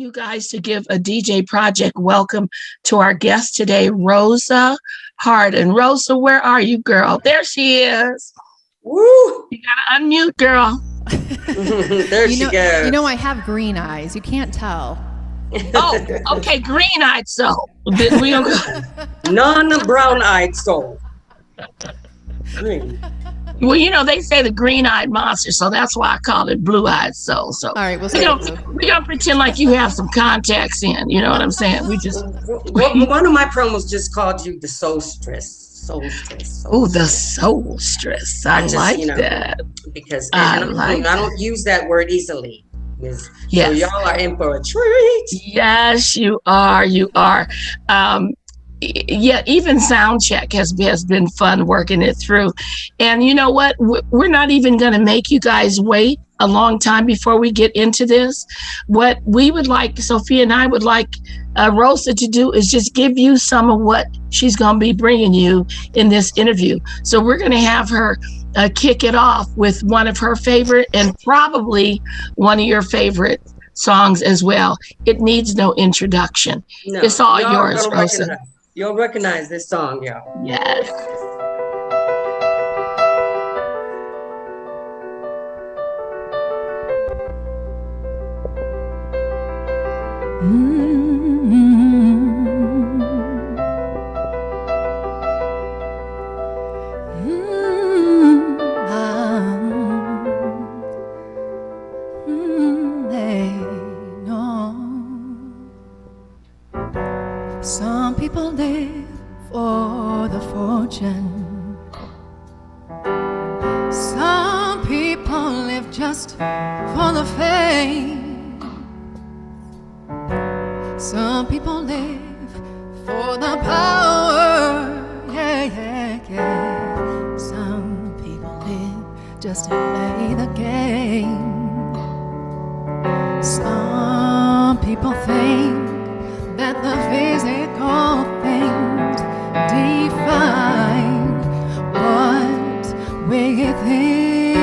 you guys to give a DJ Project welcome to our guest today, Rosa Hardin. Rosa, where are you, girl? There she is. Woo! You gotta unmute, girl. There she goes. You know, I have green eyes. You can't tell. Oh, okay, green-eyed soul. We don't go. Non-brown-eyed soul. Green. Well, you know, they say the green-eyed monster, so that's why I call it blue-eyed soul. So all right, we're gonna pretend like you have some contacts in. You know what I'm saying? We just one of my promos just called you the songstress. Songstress. Oh, the songstress. I like that because I don't use that word easily. Yes. So y'all are in for a treat. Yes, you are. You are. Yeah, even sound check has been fun working it through. And you know what? We're not even going to make you guys wait a long time before we get into this. What we would like, Sophia and I would like Rosa to do is just give you some of what she's going to be bringing you in this interview. So we're going to have her kick it off with one of her favorite and probably one of your favorite songs as well. It needs no introduction. No, it's all yours, Rosa. You'll recognize this song, y'all. Yes. Some people live for the fortune. Some people live just for the fame. Some people live for the power. Some people live just to play the game. Some people think that the physical things define what's within,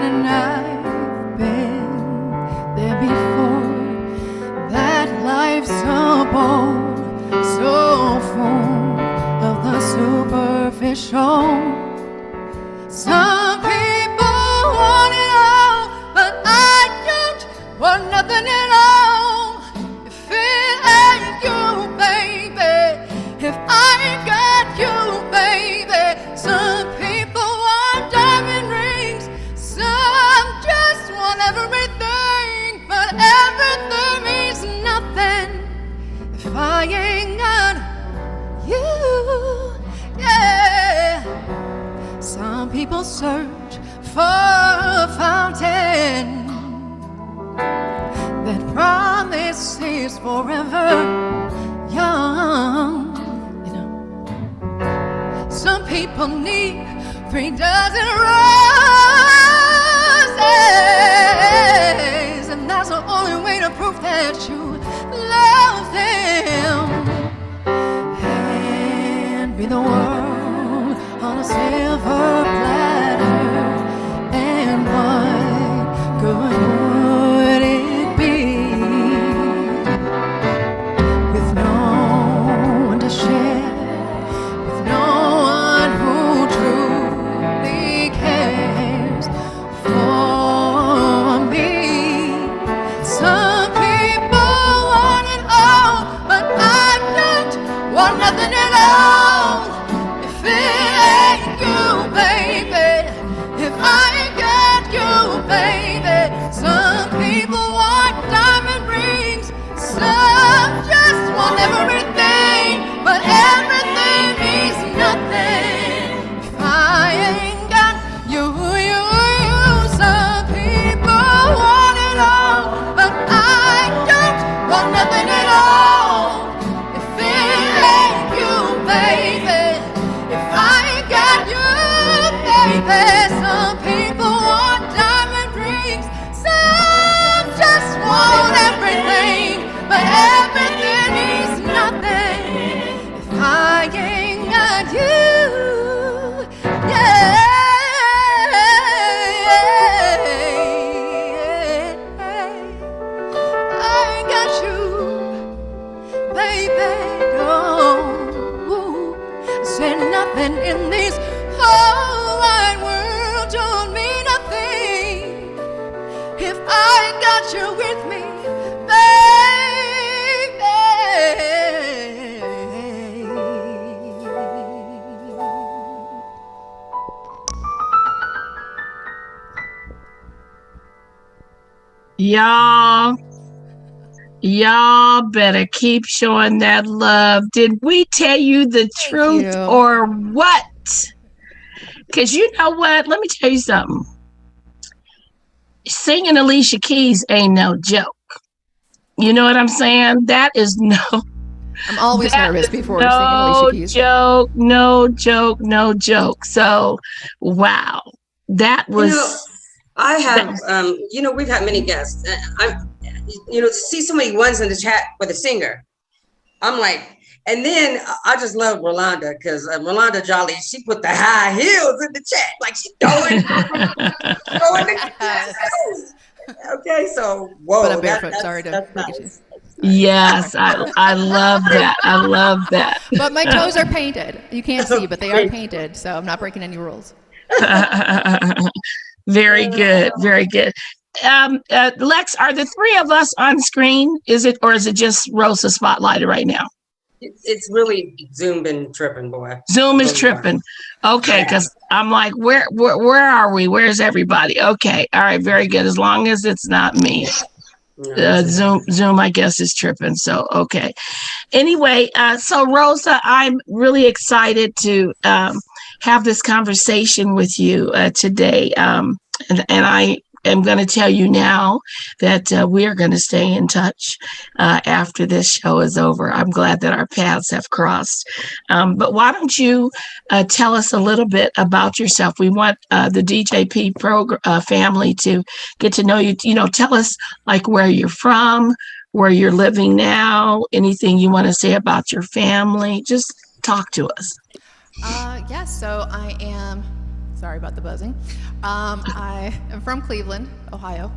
and I've been there before. That life's so bold, so full of the superficial. Some people want it all, but I don't want nothing at all. If I got you, baby. Some people want diamond rings, some just want everything, but everything means nothing if I ain't got you. Yeah. Some people search for a fountain that promises forever young. Some people need 3 dozen roses, and that's the only way to prove that you love them. And be the world on a silver platter, and what good would it be with no one to share? Nothing at all if it ain't you, that you're with me, Y'all, y'all better keep showing that love. Did we tell you the truth or what? Because you know what? Let me tell you something. Singing Alicia Keys ain't no joke. You know what I'm saying? That is no. I'm always nervous before singing Alicia Keys. No joke. So, wow. That was. I have, we've had many guests. To see so many ones in the chat with a singer, I'm like, and then I just love Rolanda because Rolanda Jolly, she put the high heels in the chat, like she throwing the heels. Okay, so whoa. But I'm barefoot. Sorry to break it to you. Yes, I love that. I love that. But my toes are painted. You can't see, but they are painted, so I'm not breaking any rules. Very good. Very good. Lex, are the three of us on screen? Is it just Rosa spotlighted right now? It's really Zoom been tripping, boy. Zoom is tripping. Okay, because I'm like, where are we? Where's everybody? Okay, all right, very good. As long as it's not me. Zoom, I guess, is tripping. So okay. Anyway, so Rosa, I'm really excited to have this conversation with you today. And I am going to tell you now that we are going to stay in touch after this show is over. I'm glad that our paths have crossed. But why don't you tell us a little bit about yourself? We want the DJP family to get to know you. Tell us like where you're from, where you're living now, anything you want to say about your family. Just talk to us. Yes, so I am, sorry about the buzzing. I am from Cleveland, Ohio.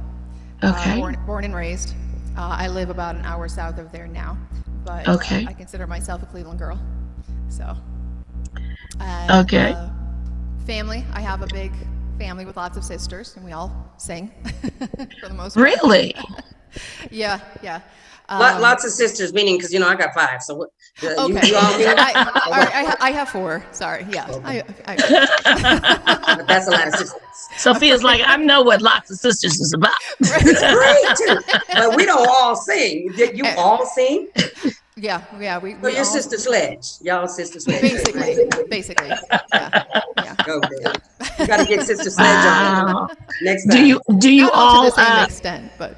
Okay. Born and raised. I live about an hour south of there now, but okay. I consider myself a Cleveland girl. So. Okay. Family, I have a big family with lots of sisters, and we all sing for the most part. Really? Yeah. Lots of sisters, meaning because I got 5. So what? Okay. You all mean? I have 4. Sorry. Yeah. Okay. But that's a lot of sisters. Sophia's like, I know what lots of sisters is about. It's great too, but we don't all sing. Did you all sing? Yeah. So your sister Sledge, y'all sister Sledge. Basically. Yeah. Okay. You got to get sister Sledge on next time. Do you Not all to the same extent, but.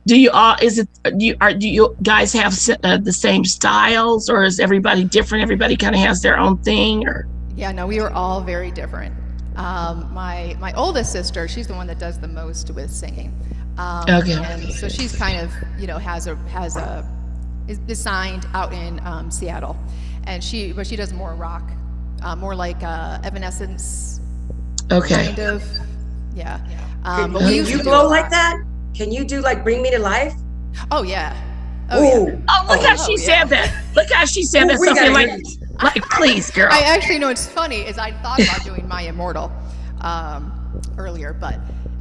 Do you all? Do you guys have the same styles, or is everybody different? Everybody kind of has their own thing, or? Yeah, no, we were all very different. My oldest sister, she's the one that does the most with singing. Okay. And so she's kind of is signed out in Seattle, but she does more rock, more like Evanescence. Okay. Kind of. Yeah. But we used to blow like that. Can you do like Bring Me to Life? Oh yeah. Oh, look how she said that. Look how she said that. Something like, please, girl. I actually know it's funny is I thought about doing My Immortal earlier, but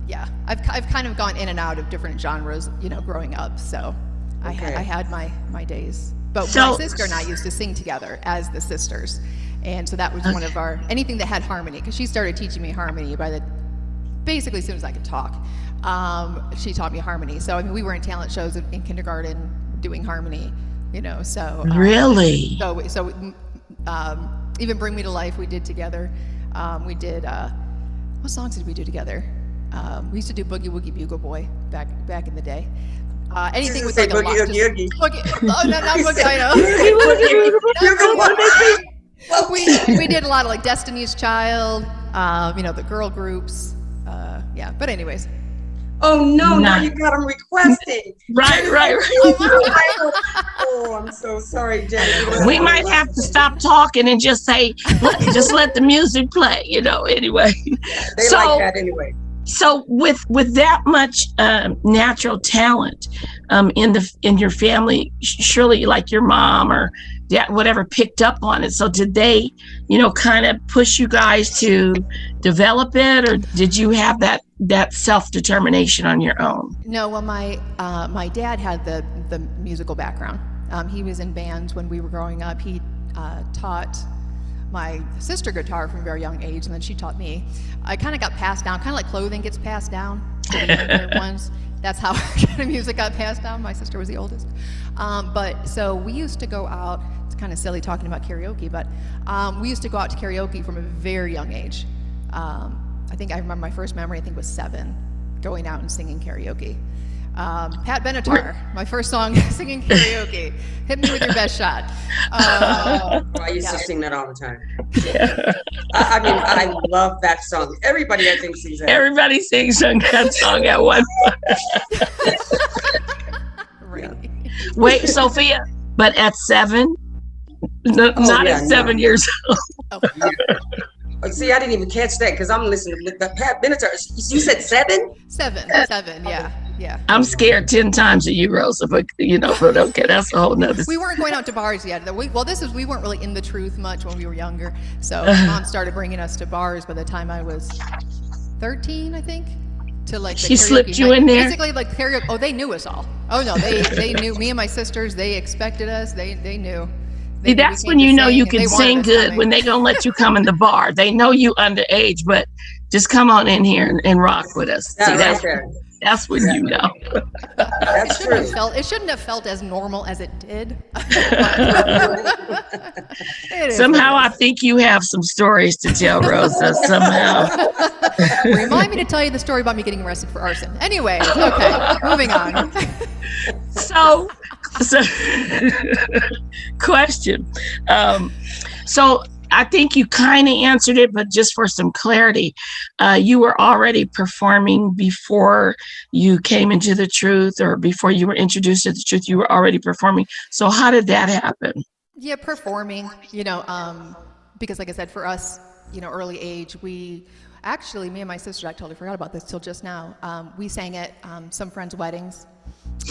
yeah, I've kind of gone in and out of different genres, growing up. So I had my days. But my sister and I used to sing together as the sisters, and so that was one of our anything that had harmony, because she started teaching me harmony basically as soon as I could talk. She taught me harmony. So, we were in talent shows in kindergarten doing harmony, so. Really? So even Bring Me to Life we did together. We did, what songs did we do together? We used to do Boogie Woogie Bugle Boy back in the day. Anything with like a lot. Oh, no, not Boogie, I know. We did a lot of like Destiny's Child, the girl groups. Yeah, but anyways. Oh no! Now you got them requesting. Right. Oh, I'm so sorry, Jenny. We might have to stop talking and just say, just let the music play. Anyway. They like that anyway. So with that much natural talent in your family, surely like your mom or dad, whatever, picked up on it. So did they, kind of push you guys to develop it, or did you have that that self-determination on your own? No, well, my dad had the musical background. He was in bands when we were growing up. He taught my sister guitar from a very young age, and then she taught me. I kind of got passed down, kind of like clothing gets passed down to the younger ones. That's how kind of music got passed down. My sister was the oldest. But so we used to go out. It's kind of silly talking about karaoke, but we used to go out to karaoke from a very young age. I think I remember my first memory, I think was 7, going out and singing karaoke. Pat Benatar, my first song singing karaoke. Hit me with your best shot. I used to sing that all the time. I mean, I love that song. Everybody, I think, sings that. Everybody sings that song at one point. Right. Wait, Sophia, but at 7? Not at 7 years old. Oh, see, I didn't even catch that because I'm listening to Pat Benatar. You said 7? 7, yeah. I'm scared 10 times of you, Rosa, but but okay, that's a whole nother. We weren't going out to bars yet. We weren't really in the truth much when we were younger. So Mom started bringing us to bars by the time I was 13, I think. To like she slipped you in there. Basically, like karaoke. Oh, they knew us all. Oh no, they knew me and my sisters. They expected us. They knew. See, that's when you know you can sing good, when they don't let you come in the bar. They know you underage, but just come on in here and rock with us. See, that's when you know. That's true. It shouldn't have felt as normal as it did. Somehow I think you have some stories to tell, Rosa, somehow. Remind me to tell you the story about me getting arrested for arson. Anyway, okay, moving on. So question. So I think you kind of answered it, but just for some clarity, you were already performing before you came into the truth, or before you were introduced to the truth, you were already performing. So how did that happen? Yeah, performing, because like I said, for us, early age, me and my sister, I totally forgot about this till just now. We sang at some friends' weddings.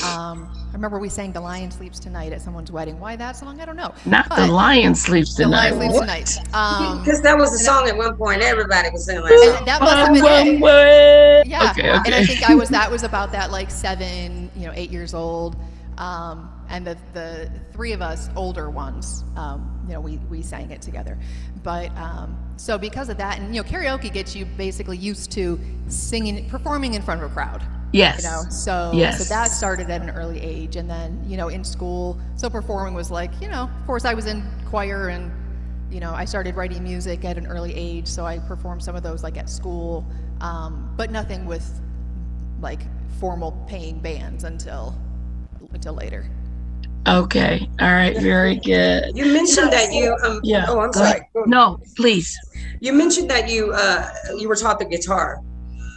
I remember we sang "The Lion Sleeps Tonight" at someone's wedding. Why that song? I don't know. Not "The Lion Sleeps Tonight." The Lion Sleeps Tonight. Because that was the song at one point. Everybody was singing that song. That must have been it. Yeah. Okay. And I think that was about that, like 7, 8 years old. And the 3 of us older ones, we sang it together. But so because of that, and karaoke gets you basically used to performing in front of a crowd. Yes. So that started at an early age, and then in school, so performing was like of course I was in choir, and I started writing music at an early age, so I performed some of those like at school, but nothing with like formal paying bands until later. Okay. All right. Very good. You mentioned that you yeah. Oh, I'm sorry. No, please. You mentioned that you were taught the guitar.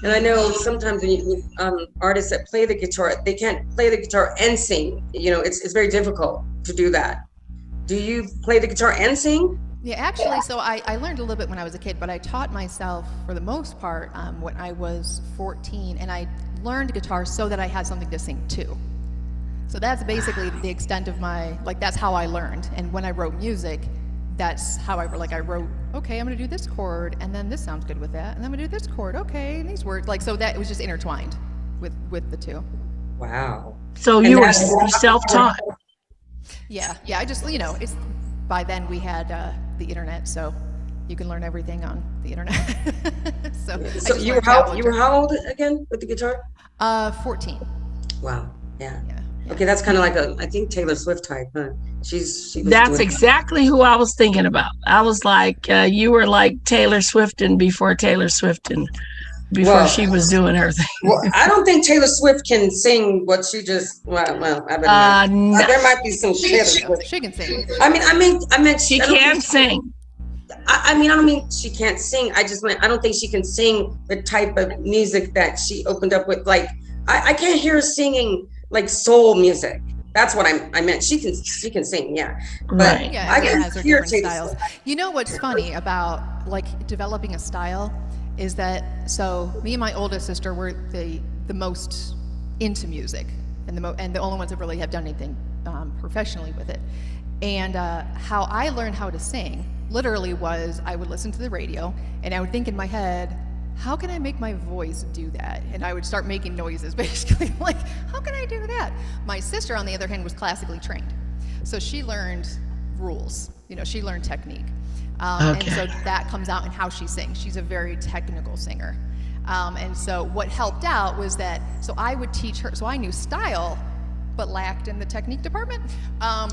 And I know sometimes when artists that play the guitar, they can't play the guitar and sing. It's very difficult to do that. Do you play the guitar and sing? Yeah, actually, so I learned a little bit when I was a kid, but I taught myself for the most part when I was 14, and I learned guitar so that I had something to sing to. So that's basically the extent of that's how I learned. And when I wrote music, that's how I wrote, okay, I'm gonna do this chord, and then this sounds good with that, and then I'm gonna do this chord, okay, and these words, so that it was just intertwined with the two. Wow. So you were self-taught? Yeah, I just, it's, by then we had the internet, so you can learn everything on the internet. So you were how old again with the guitar? 14. Wow. Yeah. Okay, that's kind of like I think Taylor Swift type, huh? That's exactly who I was thinking about. I was like, you were like Taylor Swift and before Taylor Swift and before she was doing her thing. Well, I don't think Taylor Swift can sing what she just. Well, I bet no. There might be some Taylor Swift. She can sing. I meant she can sing. I don't mean she can't sing. I just meant I don't think she can sing the type of music that she opened up with. Like I can't hear her singing like soul music. That's what I meant. She can sing, yeah. But right. Yeah, I can hear styles. What's funny about like developing a style is that so me and my oldest sister were the most into music and the only ones that really have done anything professionally with it. And how I learned how to sing literally was I would listen to the radio and I would think in my head, how can I make my voice do that? And I would start making noises, basically. Like, how can I do that? My sister, on the other hand, was classically trained. So she learned rules. She learned technique. And so that comes out in how she sings. She's a very technical singer. And so what helped out was that, so I would teach her, so I knew style, but lacked in the technique department.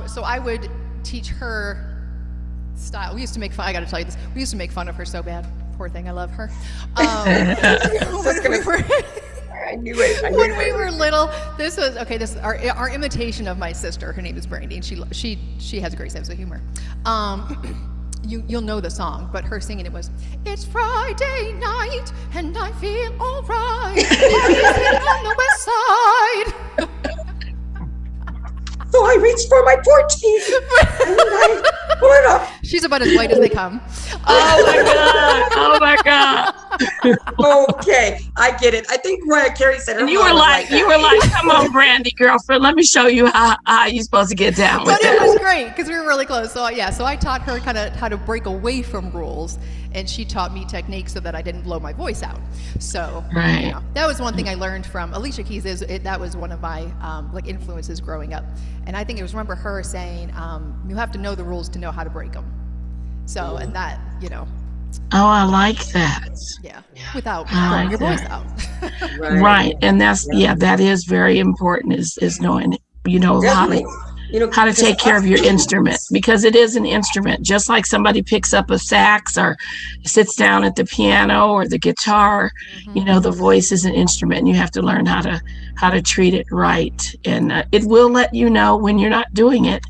So I would teach her style. We used to make fun, I gotta tell you this, we used to make fun of her so bad. Poor thing, I love her. I knew it. When we were little, this was, this is our imitation of my sister. Her name is Brandy, and she has a great sense of humor. You'll know the song, but her singing it was, "It's Friday night and I feel alright. Party's on the west side." So I reached for my 14 and I pulled it up. She's about as white as they come. Oh my God. Okay, I get it. I think Mariah Carey said her And you were like, come on, Brandy, girlfriend, let me show you how you're supposed to get down with But that. it was great because we were really close. So so I taught her kind of how to break away from rules, and she taught me techniques so that I didn't blow my voice out. So that was one thing I learned from Alicia Keys. That was one of my influences growing up, and I think it was, remember her saying, you have to know the rules to know how to break them. So and that Oh, I like that. Yeah, without blowing your voice out. Right. And that is very important, is knowing, how to take care of your instrument, because it is an instrument. Just like somebody picks up a sax or sits down at the piano or the guitar, the voice is an instrument, and you have to learn how to treat it right. And it will let you know when you're not doing it,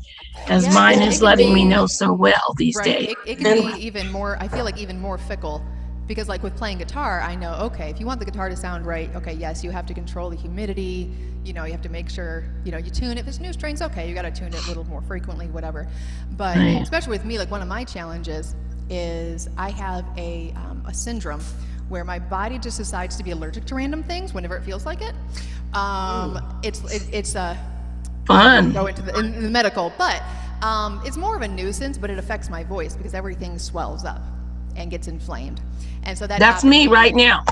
as mine is letting me know so well these days. It can be even more, I feel like even more fickle, because like with playing guitar, I know, okay, if you want the guitar to sound right, okay, yes, you have to control the humidity, you have to make sure, you tune it. If it's new strings, okay, you got to tune it a little more frequently, whatever. But especially with me, like one of my challenges is I have a syndrome where my body just decides to be allergic to random things whenever it feels like it. It's fun. Go into the medical, but it's more of a nuisance, but it affects my voice because everything swells up and gets inflamed. And so that's me right now.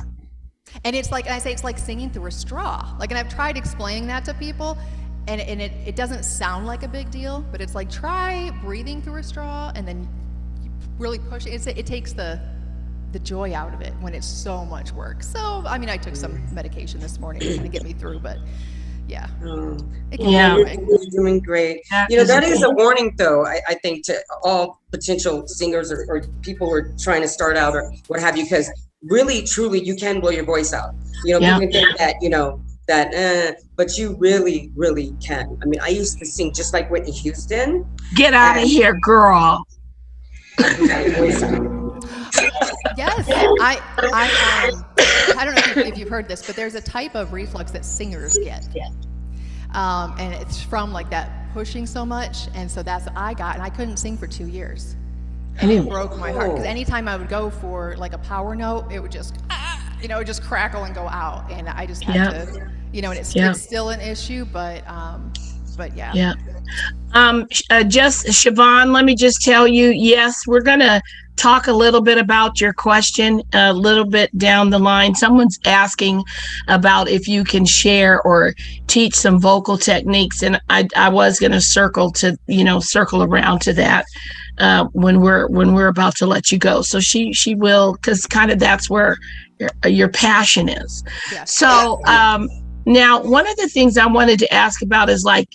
And it's like, and I say it's like singing through a straw. Like, and I've tried explaining that to people, and it doesn't sound like a big deal, but it's like, try breathing through a straw and then really push it. It takes the joy out of it when it's so much work. So, I mean, I took some medication this morning to kind of get me through, but yeah. You're doing great. That is a warning, though, I think, to all potential singers or people who are trying to start out or what have you, because really, truly, you can blow your voice out. People can think that, but you really, really can. I mean, I used to sing just like Whitney Houston. Get out of here, girl. Yes, I don't know if you've heard this, but there's a type of reflux that singers get, and it's from like that pushing so much, and so that's what I got, and I couldn't sing for 2 years, and it broke my heart because anytime I would go for like a power note, it would just, it would just crackle and go out, and I just had to, and it's still an issue, but yeah. Yeah. Just Siobhan, let me just tell you, yes, we're gonna talk a little bit about your question a little bit down the line. Someone's asking about if you can share or teach some vocal techniques, and I was going to circle around to that when we're about to let you go. So she will, because kind of that's where your passion is. Yeah. So now one of the things I wanted to ask about is like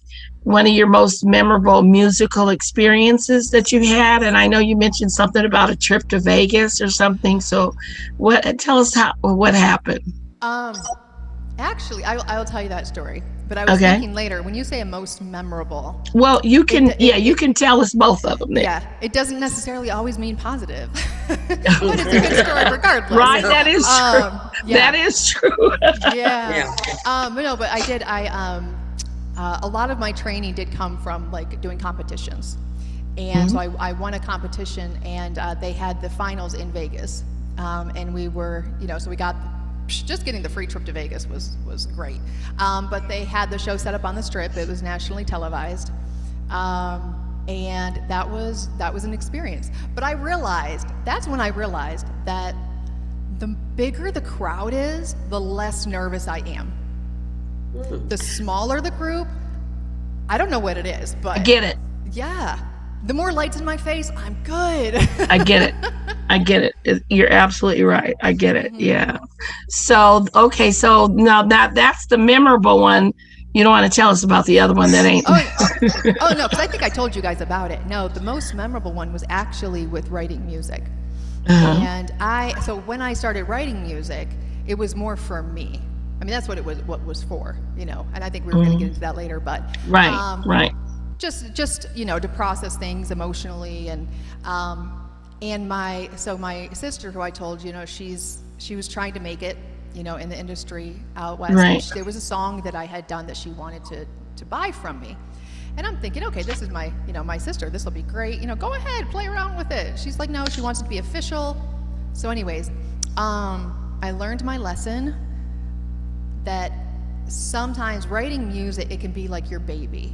one of your most memorable musical experiences that you had, and I know you mentioned something about a trip to Vegas or something. So, tell us what happened. Actually, I'll tell you that story. But I was thinking later, when you say a most memorable. Well, you can you can tell us both of them then. Yeah, it doesn't necessarily always mean positive, but it's a good story regardless. Right, that is true. That is true. But I did. A lot of my training did come from like doing competitions, and so I won a competition, and they had the finals in Vegas, and we were, so we got, just getting the free trip to Vegas was great, but they had the show set up on the Strip. It was nationally televised, and that was an experience. But that's when I realized that the bigger the crowd is, the less nervous I am. The smaller the group, I don't know what it is, but I get it. Yeah. The more lights in my face, I'm good. I get it. You're absolutely right. I get it. Yeah. So, okay. So now that's the memorable one. You don't want to tell us about the other one that ain't. Oh no, because I think I told you guys about it. No, the most memorable one was actually with writing music. And so when I started writing music, it was more for me. I mean, that's what what was for, you know, and I think we were going to get into that later, but. Right. Just you know, to process things emotionally, and my sister, who I told you, she was trying to make it, you know, in the industry out west. Right. There was a song that I had done that she wanted to buy from me, and I'm thinking, okay, this is my sister, this will be great, you know, go ahead, play around with it. She's like, no, she wants it to be official. So anyways, I learned my lesson that sometimes writing music, it can be like your baby.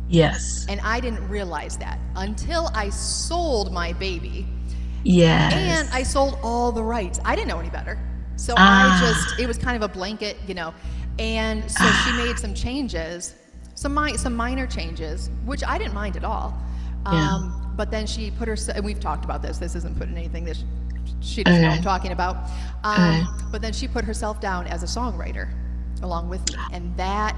Yes. And I didn't realize that until I sold my baby. Yes. And I sold all the rights. I didn't know any better. So it was kind of a blanket, you know. And so she made some changes, some minor changes, which I didn't mind at all. But then she put herself, and we've talked about this isn't putting anything that she doesn't know what I'm talking about. But then she put herself down as a songwriter along with me. And that,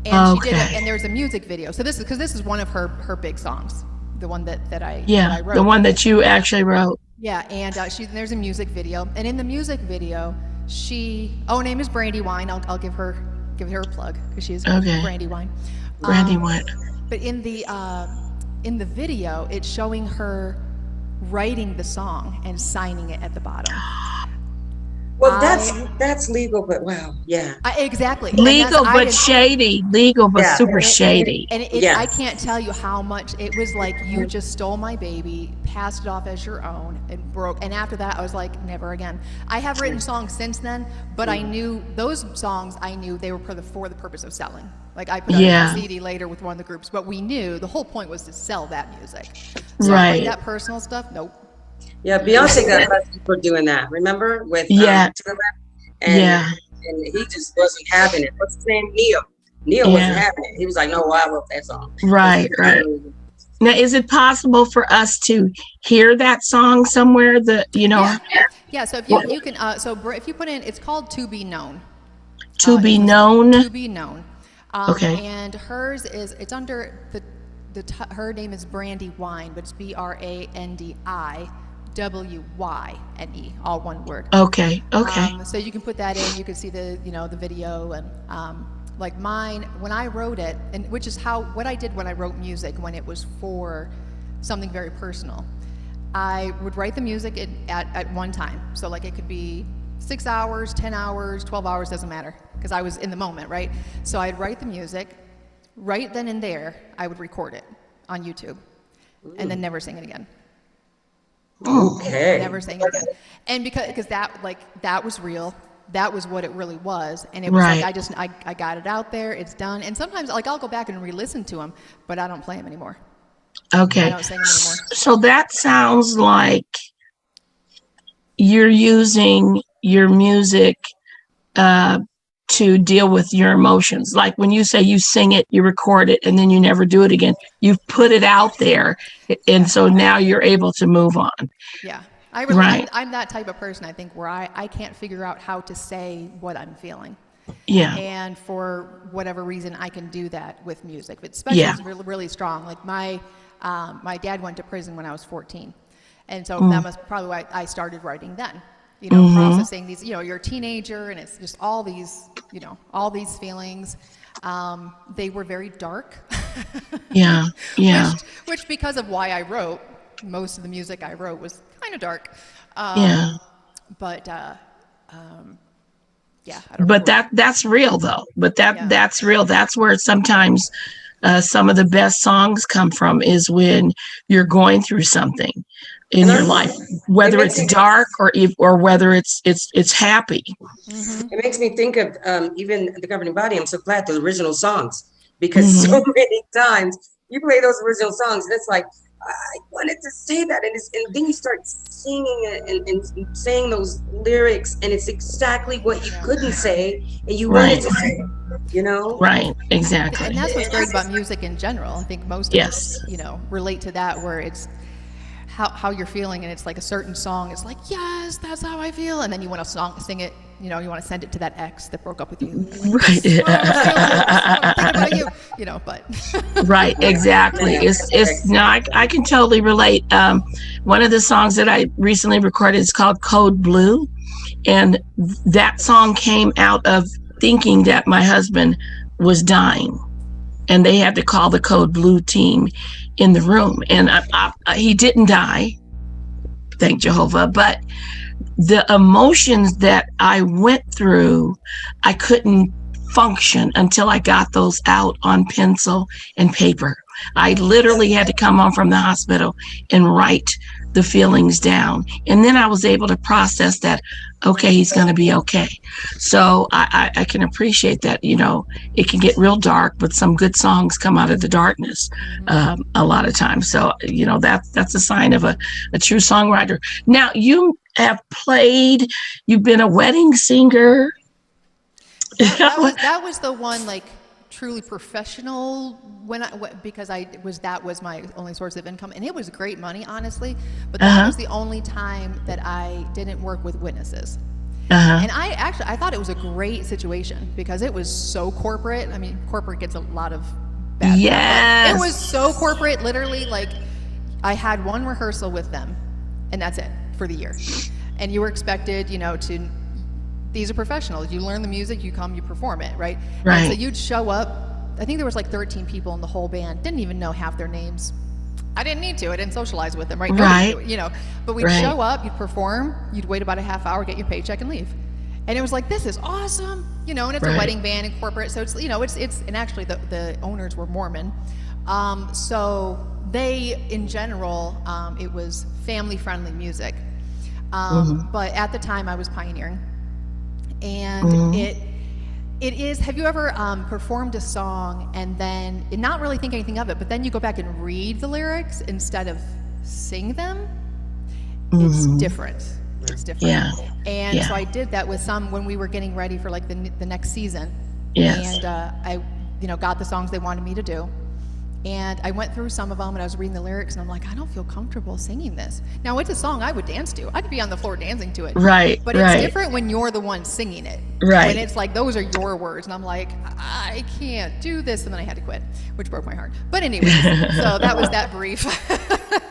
and she did it, and there's a music video. So this is one of her big songs, the one that I wrote. The one that you actually wrote. Yeah, and there's a music video, and in the music video, her name is Brandywine. I'll give her a plug because she is Brandywine. Brandywine. But in the video, it's showing her writing the song and signing it at the bottom. Well, that's legal, but wow, yeah. Exactly. Legal, but shady. Legal, but super shady. And I can't tell you how much it was like, you just stole my baby, passed it off as your own, and broke. And after that, I was like, never again. I have written songs since then, but I knew those songs. I knew they were for the purpose of selling. Like I put out a CD later with one of the groups, but we knew the whole point was to sell that music. So like that personal stuff, nope. Yeah, Beyonce got busted for doing that. Remember with and he just wasn't having it. What's his name? Neil wasn't having it. He was like, "No, I wrote that song." Right. Now, is it possible for us to hear that song somewhere? Yeah. So if you can, if you put in, it's called "To Be Known." To be known. To be known. Okay. And hers it's under her name is Brandywine, but it's BRANDIWYNE, all one word. Okay. So you can put that in. You can see the video, and like mine when I wrote it, and which is what I did when I wrote music when it was for something very personal. I would write the music at one time. So like it could be 6 hours, 10 hours, 12 hours, doesn't matter, because I was in the moment, right? So I'd write the music. Right then and there, I would record it on YouTube, and then never sing it again. Okay. Never sing it again. And because that was real. That was what it really was. And it was like, I got it out there, it's done. And sometimes like I'll go back and re-listen to them, but I don't play them anymore. Okay. I don't sing them anymore. So that sounds like you're using your music to deal with your emotions. Like when you say you sing it, you record it, and then you never do it again. You've put it out there, and so now you're able to move on. Yeah. I'm that type of person, I think, where I can't figure out how to say what I'm feeling. Yeah. And for whatever reason, I can do that with music. But especially it's really, really strong. Like my dad went to prison when I was 14. And so that was probably why I started writing then. Processing these, you're a teenager, and it's just all these feelings. They were very dark. Yeah. Which because of why I wrote, most of the music I wrote was kind of dark. But I don't but that's real though. But that's real. That's where sometimes some of the best songs come from, is when you're going through something in your life, whether it's dark or whether it's happy. Mm-hmm. It makes me think of even the governing body. I'm so glad the original songs, because so many times you play those original songs and it's like, I wanted to say that, and then you start singing it and saying those lyrics, and it's exactly what you couldn't say, and you wanted to say, Right, exactly. And that's what's great about music in general. I think most of us, relate to that, where it's how you're feeling, and it's like a certain song. It's like, yes, that's how I feel, and then you want to sing it. You want to send it to that ex that broke up with you. Right. About you. But right, exactly. It's I can totally relate. One of the songs that I recently recorded is called Code Blue, and that song came out of thinking that my husband was dying, and they had to call the Code Blue team in the room, and he didn't die, thank Jehovah, but the emotions that I went through, I couldn't function until I got those out on pencil and paper. I literally had to come home from the hospital and write the feelings down. And then I was able to process that, okay, he's going to be okay. So I can appreciate that, it can get real dark, but some good songs come out of the darkness a lot of times. So, that's a sign of a true songwriter. Now, you have you've been a wedding singer. That was the one, like, truly professional because that was my only source of income, and it was great money, honestly, but that was the only time that I didn't work with witnesses. And I thought it was a great situation because it was so corporate. I mean, corporate gets a lot of bad stuff. It was so corporate, literally, like, I had one rehearsal with them and that's it for the year, and you were expected, these are professionals. You learn the music, you come, you perform it, right? Right. And so you'd show up. I think there was like 13 people in the whole band. Didn't even know half their names. I didn't need to. I didn't socialize with them, right? Right. But we'd show up, you'd perform, you'd wait about a half hour, get your paycheck, and leave. And it was like, this is awesome, and it's a wedding band and corporate. So it's, and actually the owners were Mormon. So they, in general, it was family-friendly music. But at the time I was pioneering. And it is, have you ever performed a song and then not really think anything of it, but then you go back and read the lyrics instead of sing them? It's different. It's different. Yeah. And so I did that with some when we were getting ready for like the next season. Yes. And I got the songs they wanted me to do. And I went through some of them and I was reading the lyrics and I'm like, I don't feel comfortable singing this. Now, it's a song I would dance to. I'd be on the floor dancing to it. Right. But it's different when you're the one singing it. Right. When it's like, those are your words. And I'm like, I can't do this. And then I had to quit, which broke my heart. But anyway, so that was that brief.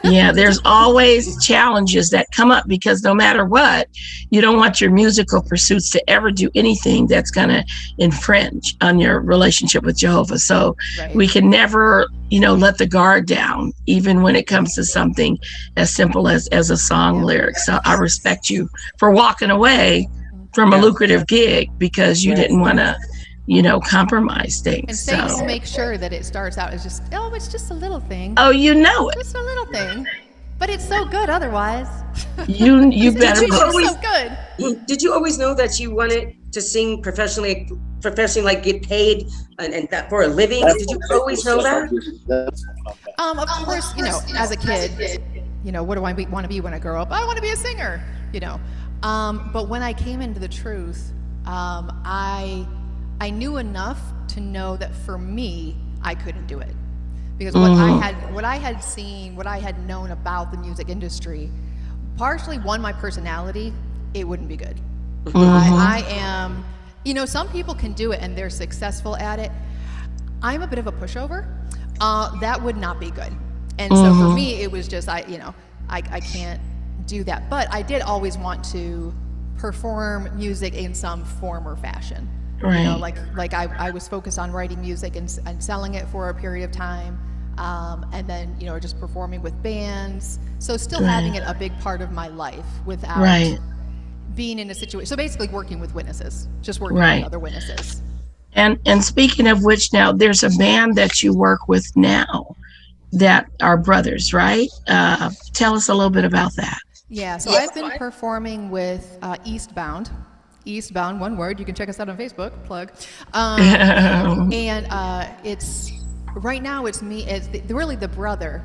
Yeah, there's always challenges that come up because no matter what, you don't want your musical pursuits to ever do anything that's going to infringe on your relationship with Jehovah. So we can never, let the guard down, even when it comes to something as simple as a song lyric. So I respect you for walking away from a lucrative gig because you didn't want to, compromise things. And so make sure that it starts out as just, it's just a little thing. Oh, you know it. Just a little thing. But it's so good otherwise. You better. It's so good. Did you always know that you wanted to sing professionally, like get paid and that for a living? Did you always know that? Of course, as a kid, what do I want to be when I grow up? I want to be a singer, But when I came into the truth, I knew enough to know that for me, I couldn't do it. Because what I had seen, what I had known about the music industry, partially my personality, it wouldn't be good. I am, some people can do it and they're successful at it. I'm a bit of a pushover. That would not be good. And so for me, it was just, I can't do that. But I did always want to perform music in some form or fashion. Right. Like I was focused on writing music and selling it for a period of time. And then, just performing with bands. So still having it a big part of my life without being in a situation. So basically working with witnesses, just working with other witnesses. And speaking of which, now there's a band that you work with now that are brothers, right? Tell us a little bit about that. Yeah, so I've been performing with Eastbound, one word. You can check us out on Facebook, plug. And Right now, it's me. It's really the brother.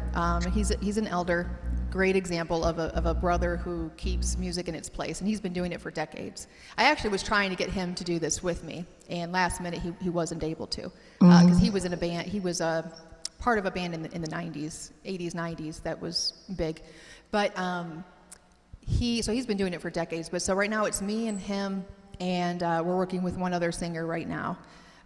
He's an elder, great example of a brother who keeps music in its place, and he's been doing it for decades. I actually was trying to get him to do this with me, and last minute he wasn't able to, because he was in a band. He was part of a band in the 90s, 80s, 90s that was big, but he's been doing it for decades. But so right now it's me and him, and we're working with one other singer right now.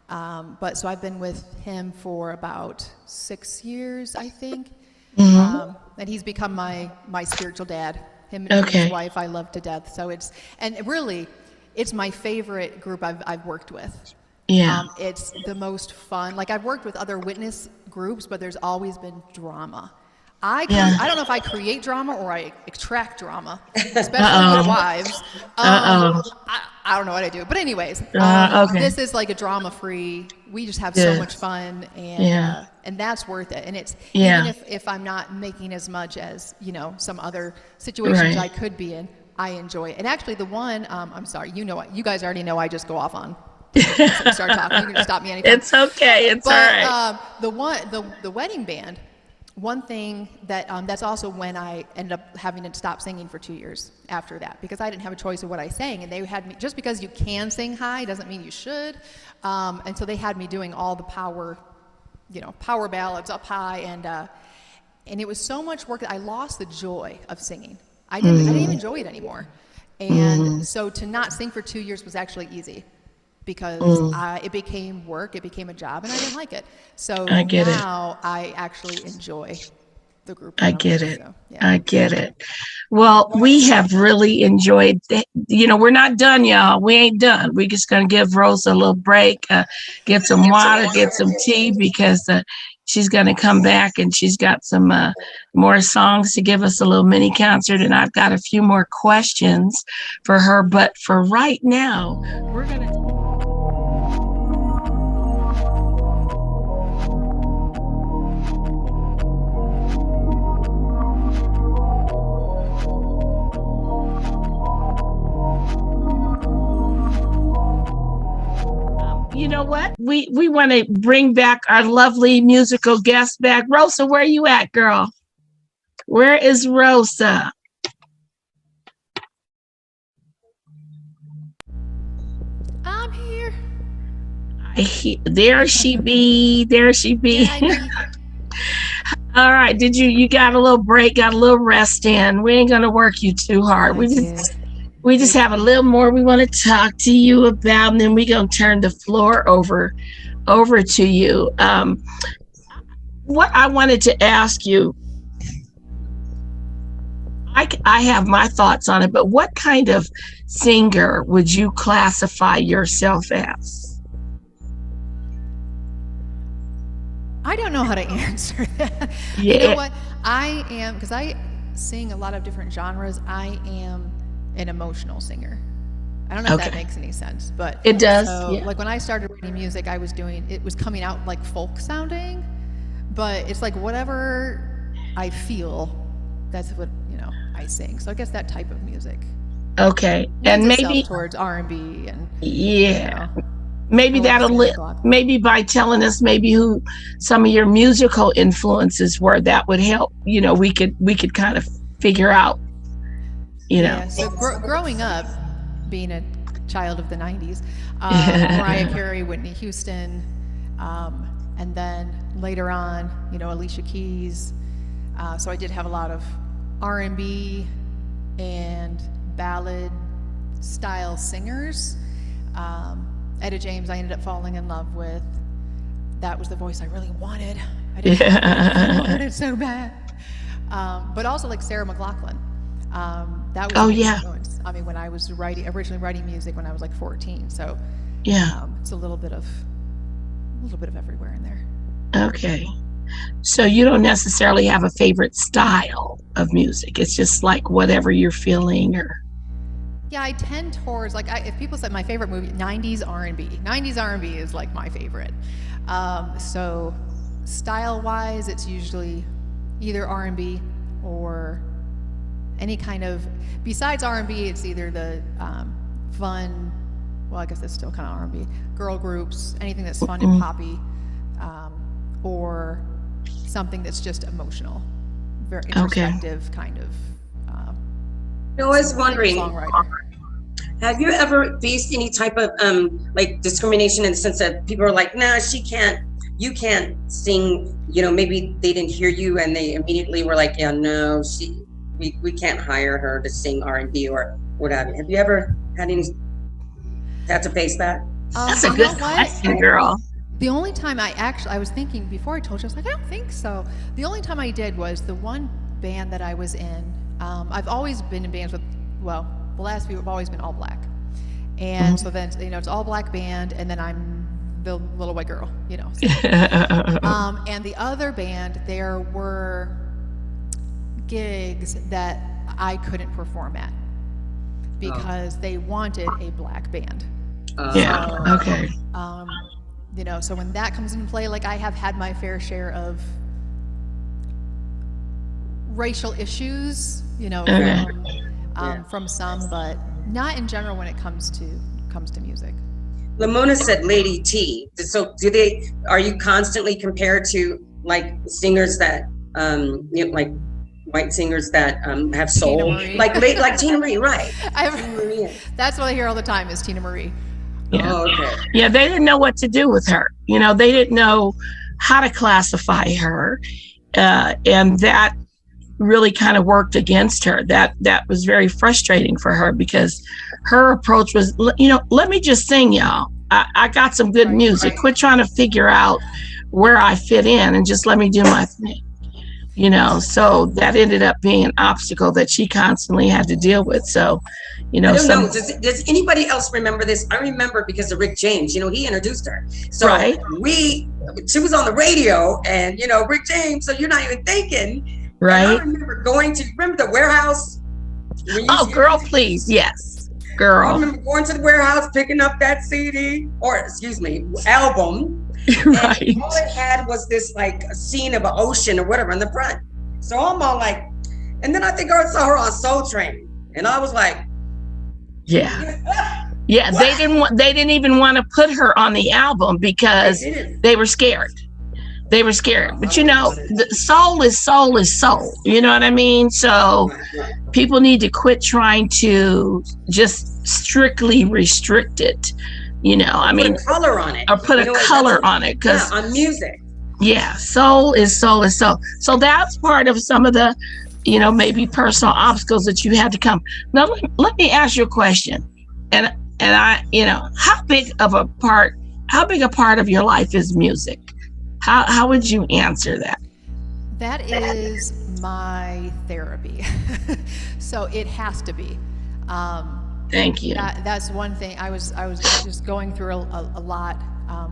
But so I've been with him for about 6 years, I think. And he's become my spiritual dad. Him and his wife I love to death. So it's my favorite group I've worked with. Yeah. It's the most fun. Like, I've worked with other witness groups, but there's always been drama. I don't know if I create drama or I extract drama, especially with wives. I don't know what I do, but anyways, this is like a drama-free. We just have so much fun, and that's worth it. And it's even if I'm not making as much as some other situations I could be in, I enjoy it. And actually, the one I'm sorry, you guys already know I just go off on. Start talking. You can stop me anytime. It's okay. It's all right. The wedding band. One thing that's also when I ended up having to stop singing for 2 years after that, because I didn't have a choice of what I sang, and they had me, just because you can sing high doesn't mean you should, and so they had me doing all the power ballads up high, and it was so much work that I lost the joy of singing. I didn't even enjoy it anymore, and so to not sing for 2 years was actually easy. Because it became work, it became a job, and I didn't like it. So now I actually enjoy the group. I get it. So, I get it. Well, we have really enjoyed, we're not done, y'all. We ain't done. We're just going to give Rosa a little break, get some water, get some tea, because she's going to come back and she's got some more songs to give us a little mini concert. And I've got a few more questions for her. But for right now, we're going to... You know what? We want to bring back our lovely musical guest back. Rosa, where are you at, girl? Where is Rosa? I'm here. There she be. There she be. Yeah, all right. You got a little break, got a little rest in. We ain't going to work you too hard. We just have a little more we want to talk to you about, and then we're going to turn the floor over to you. What I wanted to ask you, I have my thoughts on it, but what kind of singer would you classify yourself as? I don't know how to answer that. Yeah. You know what? I am, because I sing a lot of different genres, I am an emotional singer. I don't know if that makes any sense, but it does. So, like, when I started writing music, it was coming out like folk sounding, but it's like whatever I feel, that's what I sing. So I guess that type of music. Okay, and maybe towards R&B and maybe maybe by telling us maybe who some of your musical influences were, that would help. We could kind of figure out. Yeah, so growing up, being a child of the 90s, Mariah Carey, Whitney Houston, and then later on, Alicia Keys. So I did have a lot of R&B and ballad style singers. Etta James, I ended up falling in love with. That was the voice I really wanted. I wanted it so bad. But also like Sarah McLachlan. That was an influence. I mean, when I was originally writing music when I was like 14. So it's a little bit of everywhere in there. Okay. So you don't necessarily have a favorite style of music. It's just like whatever you're feeling, or. Yeah, I tend towards, like, if people said my favorite movie, 90s R&B. 90s R&B is like my favorite. So style-wise, it's usually either R&B or any kind of, besides R&B, it's either the fun, well, I guess that's still kind of R&B, girl groups, anything that's fun and poppy, or something that's just emotional, very introspective kind of. I was wondering, songwriter. have you ever faced any type of like discrimination in the sense that people are like, nah, you can't sing, maybe they didn't hear you and they immediately were like, yeah, no, we can't hire her to sing R&B or what have you. Have you ever had to face that? That's a good question, girl. The only time I was thinking before I told you, I was like, I don't think so. The only time I did was the one band that I was in. I've always been in bands with, the last few have always been all black. And so then, it's all black band, and then I'm the little white girl, So. And the other band, there were gigs that I couldn't perform at because they wanted a black band. Okay. So when that comes into play, like I have had my fair share of racial issues, from some, but not in general when it comes to music. Lamona said Lady T. So are you constantly compared to like singers that, like white singers that have soul? Like Tina Marie, right? That's what I hear all the time is Tina Marie. Yeah. Oh, okay. Yeah, they didn't know what to do with her. They didn't know how to classify her. And that really kind of worked against her. That was very frustrating for her because her approach was, let me just sing, y'all. I got some good music. Quit trying to figure out where I fit in and just let me do my thing. So that ended up being an obstacle that she constantly had to deal with. So, I don't know. Does anybody else remember this? I remember because of Rick James. He introduced her. So she was on the radio, and Rick James. So you're not even thinking. Right. And I remember remember the warehouse? Oh, girl, please, yes, girl. I remember going to the warehouse, picking up that album. Right. And all it had was this like a scene of an ocean or whatever in the front. So I'm all like, and then I think I saw her on Soul Train, and I was like, yeah. They didn't even want to put her on the album because they were scared. But the soul is soul is soul. You know what I mean? So people need to quit trying to just strictly restrict it. Put a color on it. Or put a color on it. Because on music. Yeah, soul is soul is soul. So that's part of some of the, maybe personal obstacles that you had to come. Now, let me ask you a question. And I, how big a part of your life is music? How would you answer that? That is my therapy. So it has to be. Thank you. That's one thing. I was just going through a lot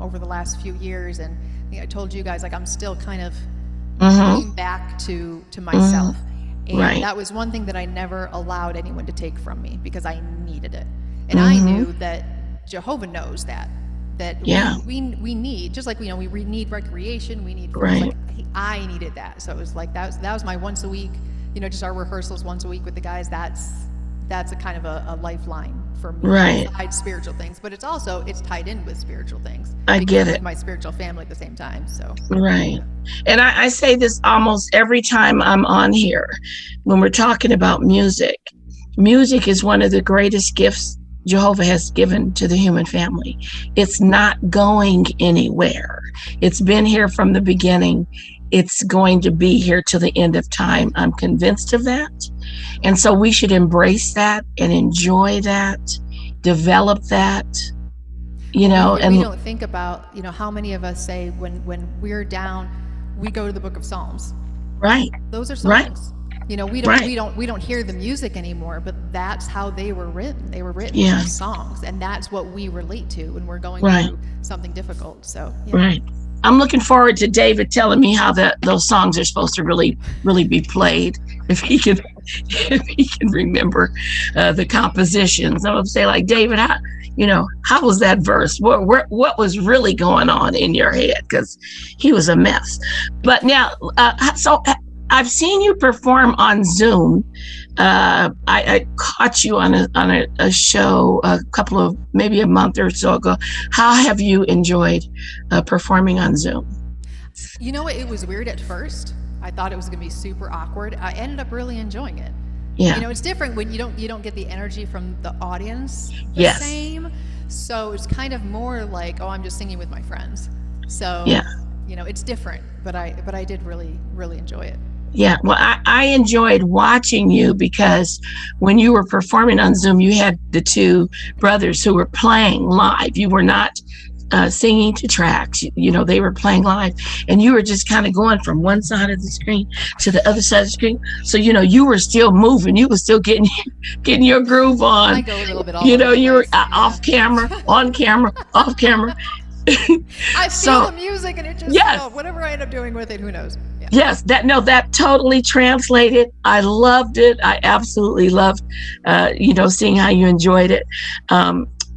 over the last few years, and I told you guys, like, I'm still kind of coming back to myself. And that was one thing that I never allowed anyone to take from me because I needed it. And I knew that Jehovah knows that we need, just like we need recreation, we need friends. Like, I needed that. So it was like that was my once a week, just our rehearsals once a week with the guys. That's a kind of a lifeline for me. Right. Besides spiritual things, but it's tied in with spiritual things. I get it. My spiritual family at the same time. So. Right. And I say this almost every time I'm on here when we're talking about music. Music is one of the greatest gifts Jehovah has given to the human family. It's not going anywhere. It's been here from the beginning. It's going to be here till the end of time. I'm convinced of that. And so we should embrace that and enjoy that, develop that, we don't think about, how many of us say when we're down, we go to the book of Psalms. Right. Those are songs. Right. We don't hear the music anymore, but that's how they were written. They were written as songs, and that's what we relate to when we're going through something difficult. So Right. I'm looking forward to David telling me how those songs are supposed to really, really be played. If he can remember the compositions, I would say, like, David, how was that verse? What was really going on in your head? Because he was a mess. But now, so I've seen you perform on Zoom. I caught you on a show maybe a month or so ago. How have you enjoyed performing on Zoom? You know what? It was weird at first. I thought it was going to be super awkward. I ended up really enjoying it. Yeah. You know, it's different when you don't get the energy from the audience the Yes. same. So it's kind of more like, oh, I'm just singing with my friends. So Yeah. you know, it's different, but I did really, really enjoy it. Yeah, well, I enjoyed watching you because when you were performing on Zoom, you had the two brothers who were playing live. You were not singing to tracks. You know, they were playing live, and you were just kind of going from one side of the screen to the other side of the screen. So, you know, you were still moving. You were still getting your groove on. I go a little bit all You over know, the you were place. off camera, on camera, off camera. I feel So, the music, and it just, yes. you know, whatever I end up doing with it, who knows? Yeah. Yes, that totally translated. I loved it. I absolutely loved, seeing how you enjoyed it.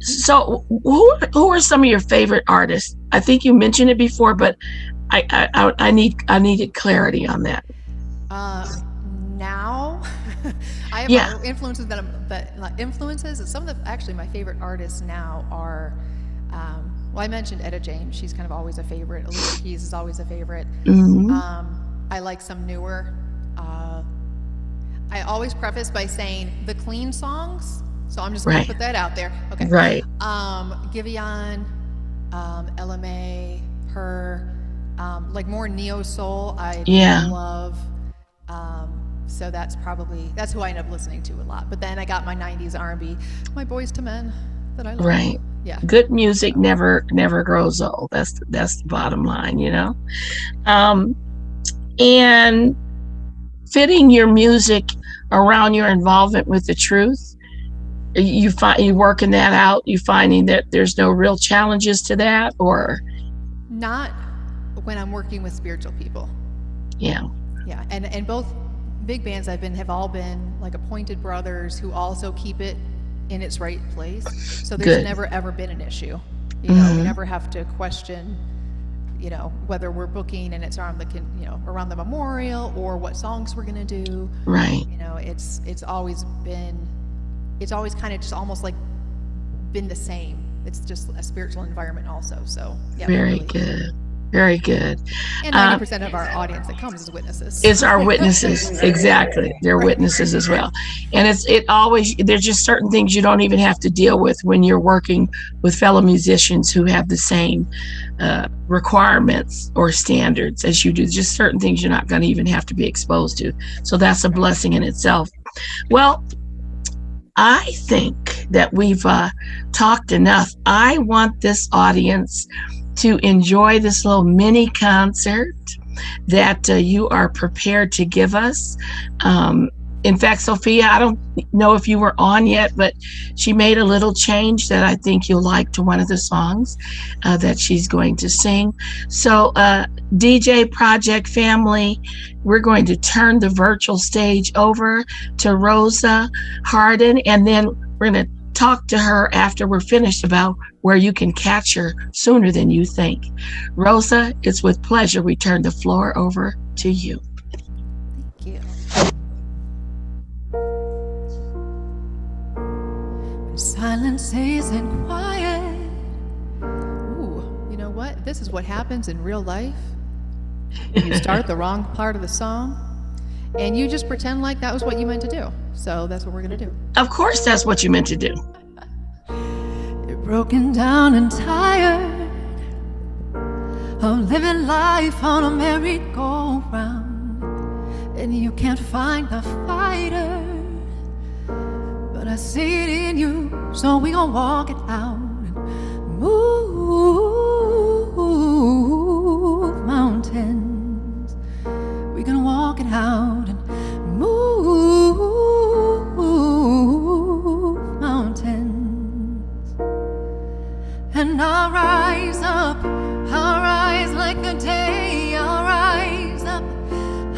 So who are some of your favorite artists? I think you mentioned it before, but I needed clarity on that. Now, I have Yeah. influences influences. Some of the actually my favorite artists now are. Well, I mentioned Etta James. She's kind of always a favorite. Alicia Keys is always a favorite. Mhm. I like some newer. I always preface by saying the clean songs. So I'm just going Right. to put that out there. Okay. Right. Giveon, Ella May, her, like more neo soul. I Yeah. love. So that's who I end up listening to a lot. But then I got my '90s R&B, my Boys to Men that I love. Right. Yeah. Good music never grows old. That's the bottom line, you know. And fitting your music around your involvement with the truth, you working that out. You finding that there's no real challenges to that, or Not when I'm working with spiritual people. yeah, Yeah, and both big bands have all been like appointed brothers who also keep it in its right place. So there's Good. never ever been an issue. You know, we Mhm. never have to question, you know, whether we're booking and it's around the memorial or what songs we're gonna do. right. You know, it's always kind of just almost like been the same. It's just a spiritual environment also. So yeah, Very really. good. Very good. And 90% of our audience that comes is witnesses. It's our witnesses. Exactly. They're witnesses as well. And there's just certain things you don't even have to deal with when you're working with fellow musicians who have the same requirements or standards as you do. Just certain things you're not going to even have to be exposed to. So that's a blessing in itself. Well, I think that we've talked enough. I want this audience to enjoy this little mini concert that you are prepared to give us. In fact, Sophia, I don't know if you were on yet, but she made a little change that I think you'll like to one of the songs that she's going to sing. So DJ Project family, we're going to turn the virtual stage over to Rosa Hardin, and then we're going to talk to her after we're finished about where you can catch her sooner than you think. Rosa, it's with pleasure we turn the floor over to you. Thank you. When silence isn't quiet. Ooh, you know what? This is what happens in real life. You start the wrong part of the song, and you just pretend like that was what you meant to do. So that's what we're gonna do. Of course, that's what you meant to do. You're broken down and tired of living life on a merry-go-round, and you can't find the fighter, but I see it in you, so we gon' walk it out and move mountains. We gonna walk it out and move mountains. And I'll rise up, I'll rise like the day, I'll rise up,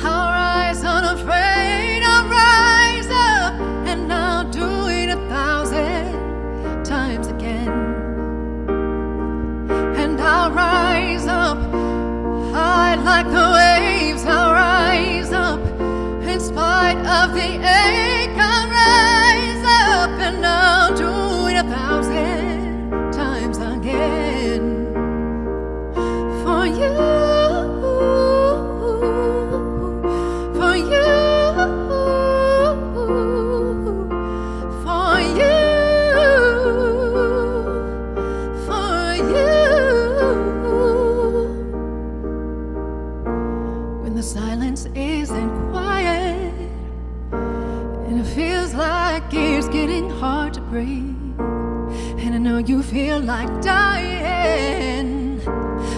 I'll rise unafraid, I'll rise up, and I'll do it 1,000 times again. And I'll rise up, high like the waves, I'll rise up, in spite of the ache, I'll rise up, and I'll do it 1,000 times again. For you, the silence isn't quiet, and it feels like it's getting hard to breathe. And I know you feel like dying,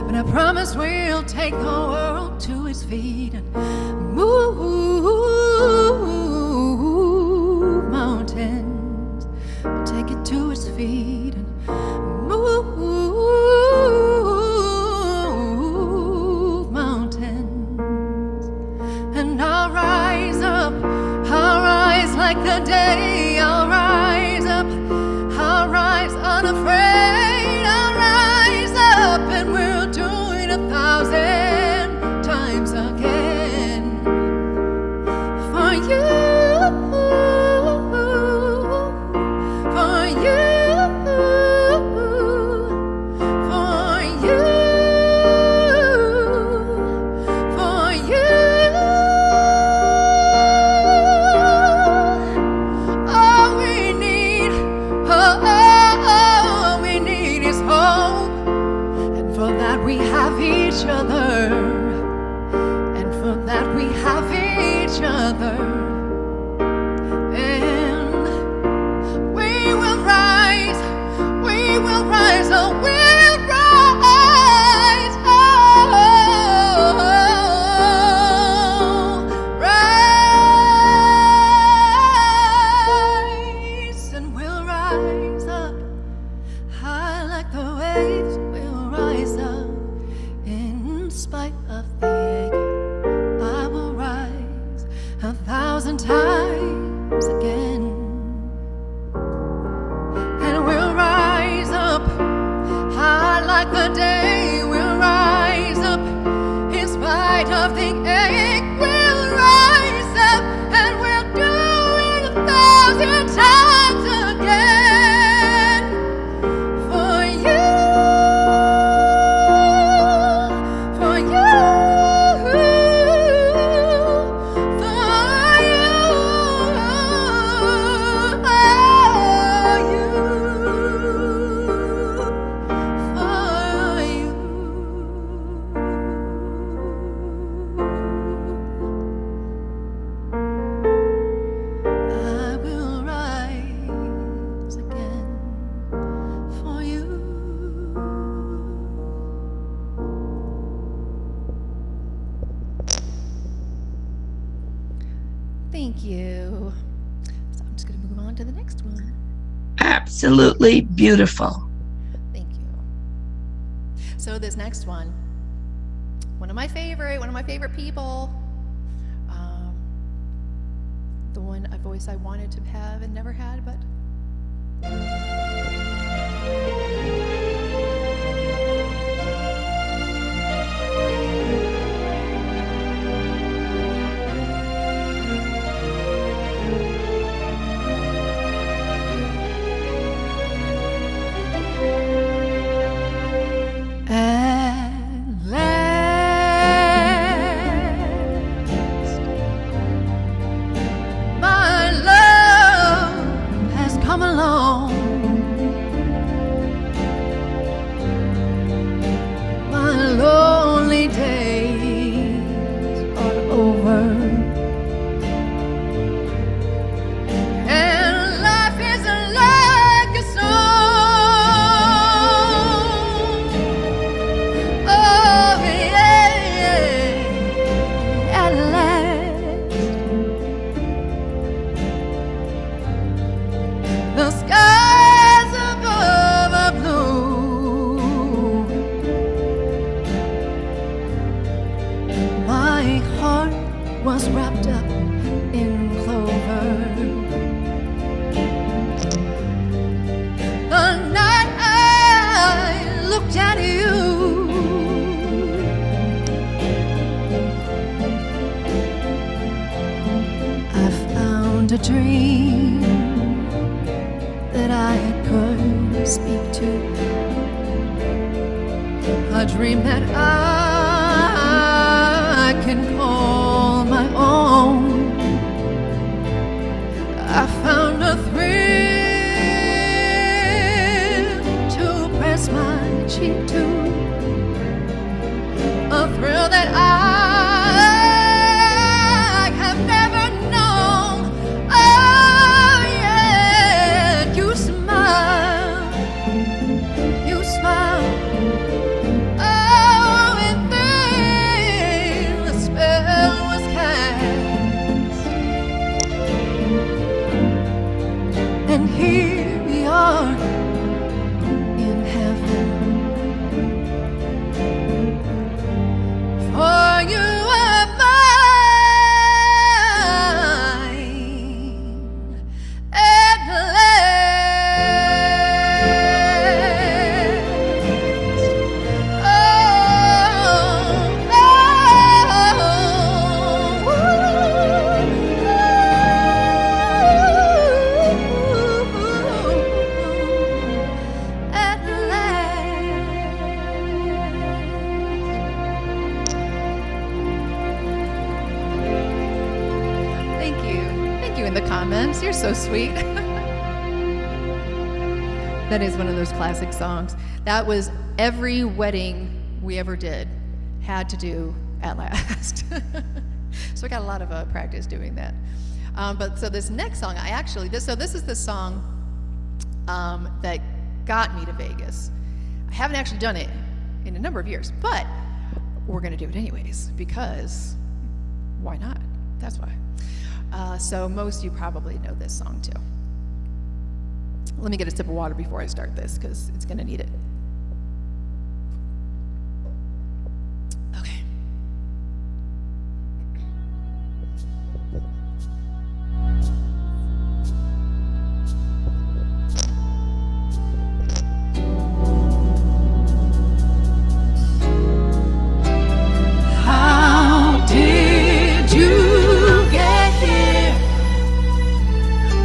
but I promise we'll take the world to its feet and move mountains. We'll take it to its feet and move mountains. And I'll rise up, I'll rise like the day, I'll rise up, I'll rise unafraid, I'll rise up, and we'll do it 1,000 times again. For you, for you, for you, for you. All we need, all we need is hope. And for that we have each other. And for that we have each other. And we will rise, oh, we'll rise, oh, rise, and we'll rise up, high like the waves, we'll rise up, in spite of the ache, I will rise 1,000 times again. And we'll rise up, high like the day, we'll rise up, in spite of the ache, we'll rise up, and we'll do it 1,000 times again. For you, for you, I will rise again for you. Thank you. So I'm just going to move on to the next one. Absolutely beautiful. Thank you. So this next one, one of my favorite people, the one a voice I wanted to have and never had, but at last, my love has come along. My lonely days are over, and life is like a song. Oh yeah, at last, the skies above are blue. My heart was wrapped up in clover. The night I looked at you, I found a dream that I could speak to, a dream that I can call my own. I found a thrill to press my cheek to, a thrill that I comments. You're so sweet. That is one of those classic songs. That was every wedding we ever did had to do At Last. So I got a lot of practice doing that. But so this next song, this is the song that got me to Vegas. I haven't actually done it in a number of years, but we're gonna do it anyways, because why not? That's why. So most of you probably know this song too. Let me get a sip of water before I start this, because it's gonna need it. Okay. How did you get here?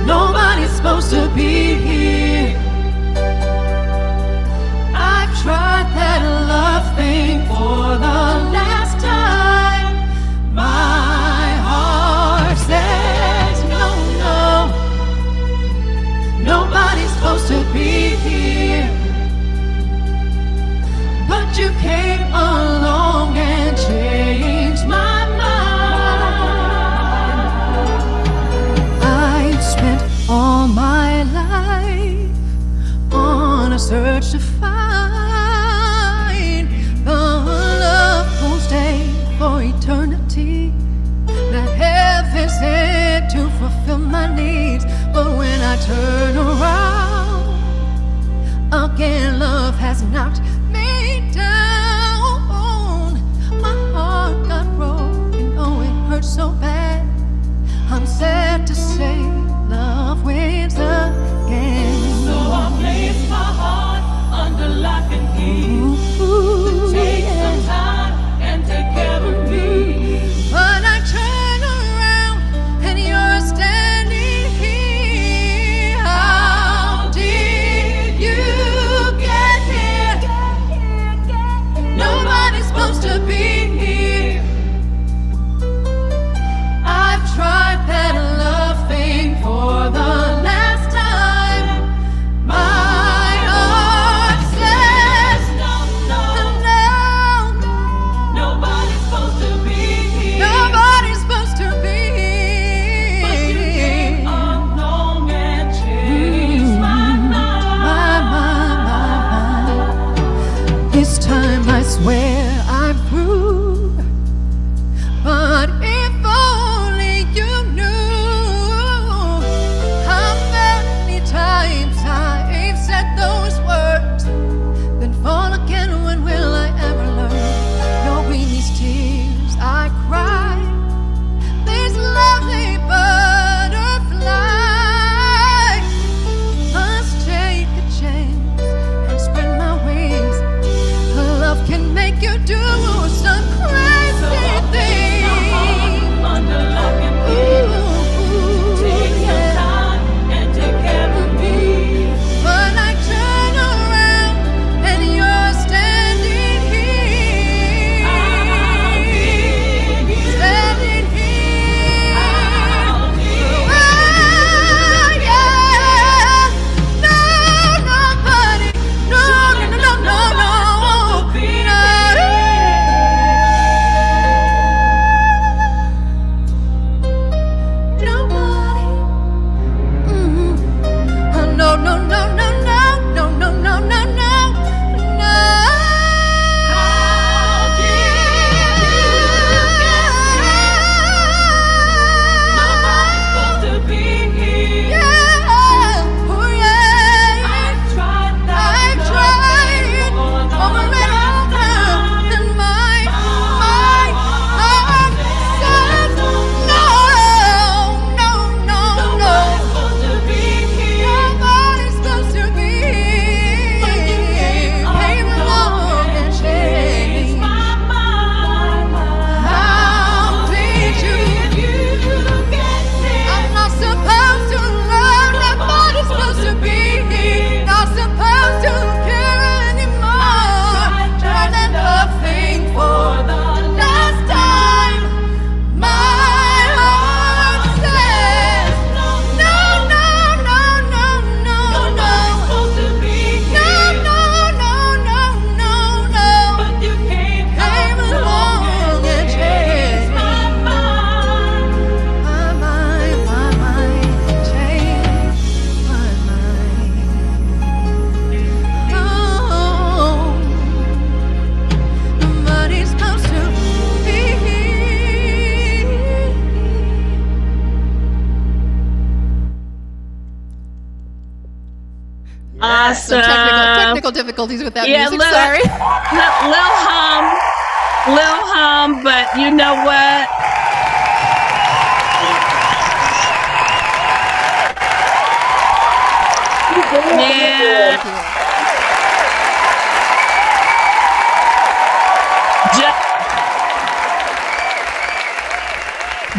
Nobody's supposed to be here. I've tried that love thing for the last time. My heart says no, no. Nobody's supposed to be here. But you came along and changed my mind. I've spent all my life on a search to find the love who'll stay for eternity, that heaven sent to fulfill my needs. But when I turn around again, love has knocked me down. My heart got broken, oh it hurts so bad. I'm sad to say love wins again. So I place my heart under lock and key. Take some time and take care of me. But I turn around and you're standing here. How did you get here? Awesome. Some technical difficulties with that music. Sorry. Lil hum, but you know what? Yeah.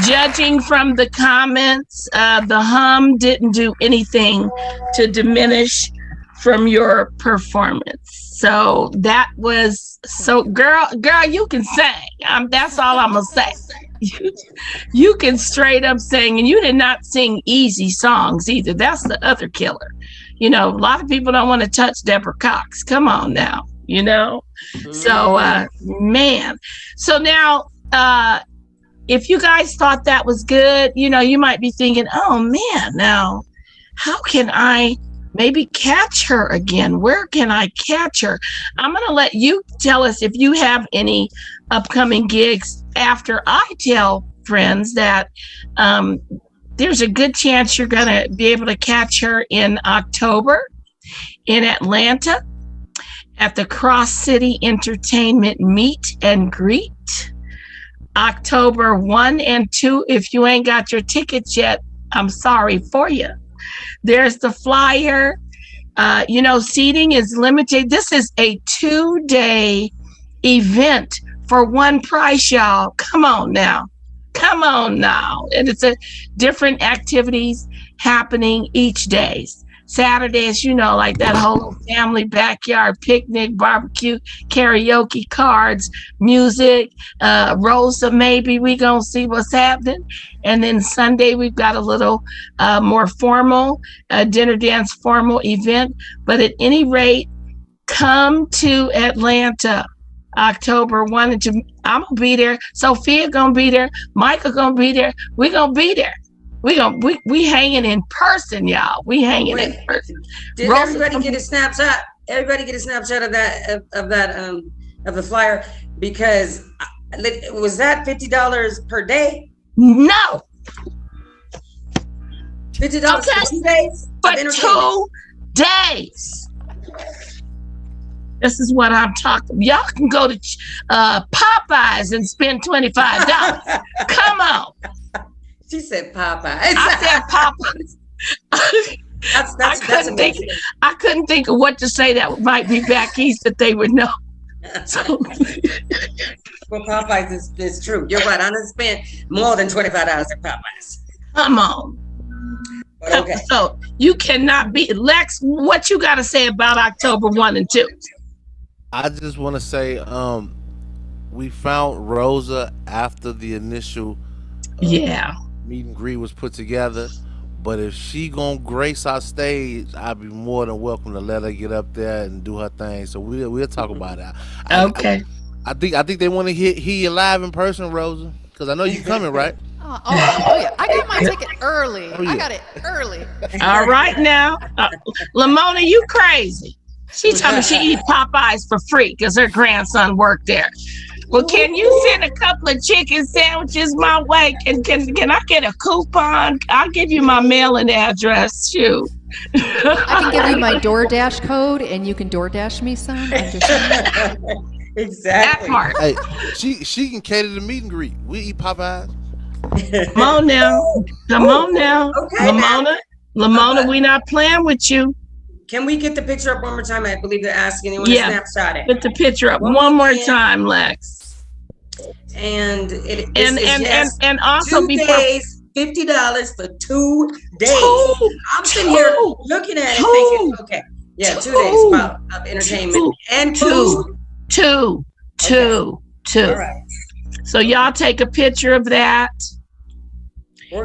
Judging from the comments, the hum didn't do anything to diminish from your performance. So that was girl, you can sing. That's all I'm gonna say. You can straight up sing, and you did not sing easy songs either. That's the other killer. A lot of people don't want to touch Deborah Cox. Come on now, So, man. So now, if you guys thought that was good, you might be thinking, oh man, now how can I maybe catch her again? Where can I catch her? I'm going to let you tell us if you have any upcoming gigs after I tell friends that there's a good chance you're going to be able to catch her in October in Atlanta at the Cross City Entertainment Meet and Greet. October 1 and 2. If you ain't got your tickets yet, I'm sorry for you. There's the flyer. Seating is limited. This is a 2-day event for one price, y'all. Come on now. And it's different activities happening each day. Saturdays, like that whole family backyard picnic, barbecue, karaoke, cards, music, Rosa, maybe we gonna see what's happening. And then Sunday, we've got a little more formal dinner dance formal event. But at any rate, come to Atlanta, October 1 and 2. I'm gonna be there. Sophia gonna be there. Michael gonna be there. We gonna be there. We hanging in person, y'all. We hanging in person. Did everybody get a snapshot? Everybody get a snapshot of that of the flyer, because was that $50 per day? No. $50 for 2 days? For 2 days. This is what I'm talking. Y'all can go to Popeyes and spend $25. Come on. She said Popeyes. I said Popeyes. I couldn't think of what to say that might be back east that they would know. So. Well, Popeyes is true. You're right. I done spent more than $25 at Popeyes. Come on. But okay. So you cannot be Lex. What you got to say about October 1 and 2? I just want to say, we found Rosa after the initial meet and greet was put together. But if she gonna grace our stage, I'd be more than welcome to let her get up there and do her thing. So we'll talk about that. Okay. I think they want to hear you live in person, Rosa, because I know you coming, right? Oh yeah. I got my ticket early. Oh, yeah. I got it early. All right now, Lamona, you crazy? She told me she eat Popeyes for free because her grandson worked there. Well, can you send a couple of chicken sandwiches my way? Can I get a coupon? I'll give you my mailing address. Shoot. I can give you my DoorDash code, and you can DoorDash me some. Exactly. That part. Hey, she can cater the meet and greet. We eat Popeyes. Come on now. Okay, Lamona, we not playing with you. Can we get the picture up one more time? I believe they're asking. They want to snapshot it. Put the picture up one more time, Lex. And and also 2 days, $50 for 2 days. I'm sitting here looking at it thinking, okay, 2 days of entertainment and food. Two. All right. So y'all take a picture of that.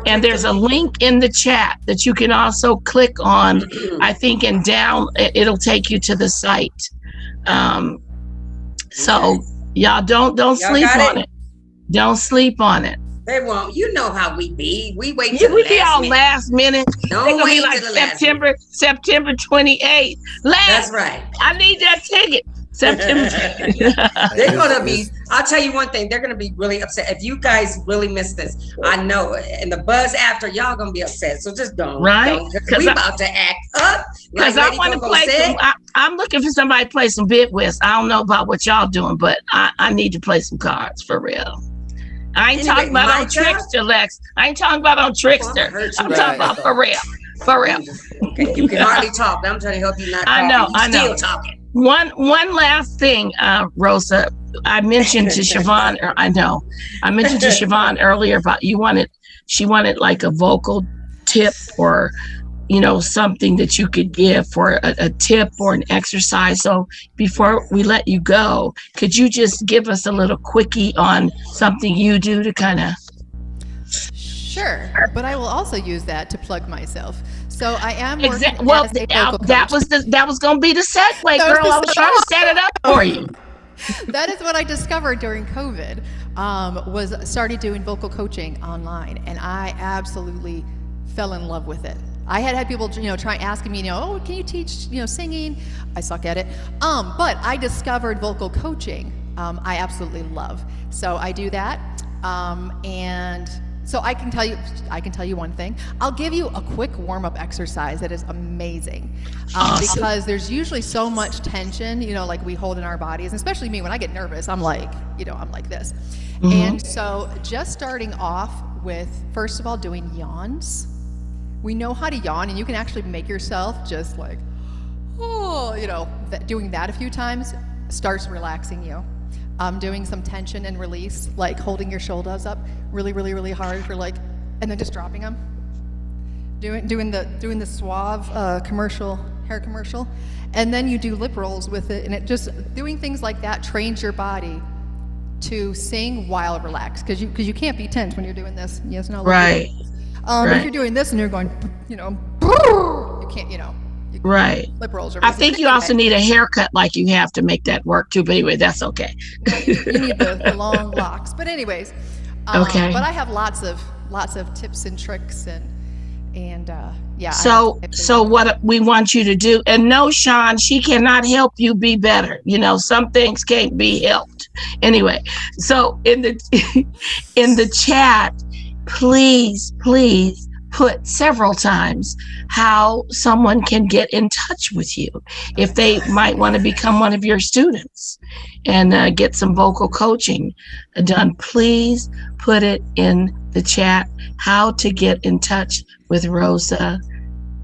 And there's a link in the chat that you can also click on, I think, and down, it'll take you to the site. So y'all don't sleep on it. Don't sleep on it. They won't. You know how we be. We wait till we be all last minute. Don't They're gonna wait be like till the September 28th. That's right. I need that ticket. September. They're gonna be. I'll tell you one thing. They're gonna be really upset if you guys really miss this. I know, and the buzz after y'all gonna be upset. So just don't. Right? Because we about to act up. Because I want to play some. I'm looking for somebody to play some bid with. I don't know about what y'all doing, but I need to play some cards for real. I ain't talking about on Trickster, Lex. I ain't talking about on Trickster. I'm talking about for real. For real. Okay, you can hardly talk. I'm trying to help you not. I know. Still talking. One last thing, Rosa. I mentioned to Siobhan, I mentioned to Siobhan earlier about she wanted like a vocal tip or, something that you could give for a tip or an exercise. So before we let you go, could you just give us a little quickie on something you do to kind of. Sure, but I will also use that to plug myself. So I am working well, as a vocal coach. that was going to be the segue, girl. I was trying to set it up for you. That is what I discovered during COVID. Was started doing vocal coaching online, and I absolutely fell in love with it. I had people, try asking me, oh, can you teach, singing? I suck at it. But I discovered vocal coaching. I absolutely love. So I do that, and. So I can tell you one thing. I'll give you a quick warm-up exercise that is amazing. Awesome. Because there's usually so much tension, like we hold in our bodies, and especially me when I get nervous, I'm like, I'm like this. Mm-hmm. And so just starting off with, first of all, doing yawns. We know how to yawn, and you can actually make yourself just like, doing that a few times starts relaxing you. Doing some tension and release, like holding your shoulders up really, really, really hard for and then just dropping them. Doing the Suave hair commercial, and then you do lip rolls with it, and it just doing things like that trains your body to sing while relaxed, because you can't be tense when you're doing this. Yes, no. Right. Right. If you're doing this and you're going, you can't, Right. Lip rolls are I think you also need a haircut like you have to make that work too. But anyway, that's okay. You need the long locks. But anyways, okay. But I have lots of tips and tricks and yeah. So what we want you to do, and no, Sean, she cannot help you be better. Some things can't be helped. Anyway, so in the chat, please put several times how someone can get in touch with you if they might want to become one of your students and get some vocal coaching done. Please put it in the chat how to get in touch with Rosa,